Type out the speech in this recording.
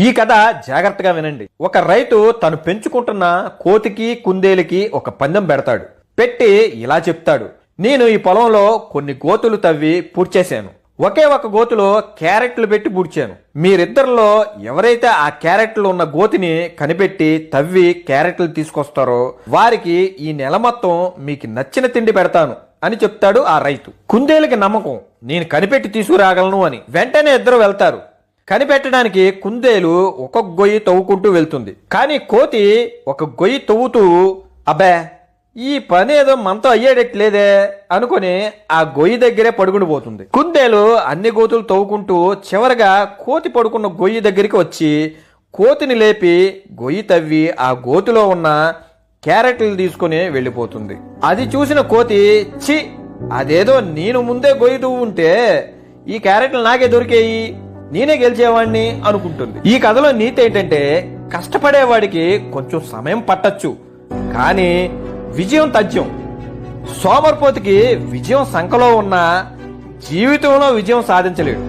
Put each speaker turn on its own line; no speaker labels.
ఈ కథ జాగ్రత్తగా వినండి. ఒక రైతు తను పెంచుకుంటున్న కోతికి కుందేలుకి ఒక పందెం పెడతాడు. పెట్టి ఇలా చెప్తాడు, నేను ఈ పొలంలో కొన్ని గోతులు తవ్వి పూడ్చేశాను. ఒకే ఒక గోతులో క్యారెట్లు పెట్టి పూడ్చాను. మీరిద్దరిలో ఎవరైతే ఆ క్యారెట్లు ఉన్న గోతిని కనిపెట్టి తవ్వి క్యారెట్లు తీసుకొస్తారో వారికి ఈ నెల మొత్తం మీకు నచ్చిన తిండి పెడతాను అని చెప్తాడు ఆ రైతు. కుందేలుకి నమ్మకం, నేను కనిపెట్టి తీసుకురాగలను అని. వెంటనే ఇద్దరు వెళ్తారు. కనిపెట్టడానికి కుందేలు ఒక్కొక్క గొయ్యి తవ్వుకుంటూ వెళ్తుంది. కానీ కోతి ఒక గొయ్యి తవ్వుతూ అబ్బే ఈ పని ఏదో మనతో అయ్యేటట్లేదే అనుకుని ఆ గొయ్యి దగ్గరే పడుకుని పోతుంది. కుందేలు అన్ని గోతులు తవ్వుకుంటూ చివరగా కోతి పడుకున్న గొయ్యి దగ్గరికి వచ్చి కోతిని లేపి గొయ్యి తవ్వి ఆ గోతులో ఉన్న క్యారెట్లు తీసుకుని వెళ్ళిపోతుంది. అది చూసిన కోతి, చి అదేదో నేను ముందే గొయ్యి తవ్వు ఉంటే ఈ క్యారెట్లు నాకే దొరికేయి, నేనే గెలిచేవాడిని అనుకుంటుంది. ఈ కథలో నీతి ఏంటంటే, కష్టపడేవాడికి కొంచెం సమయం పట్టచ్చు, కానీ విజయం తథ్యం. సోమరిపోతుకి విజయం సంకలో ఉన్న జీవితంలో విజయం సాధించలేడు.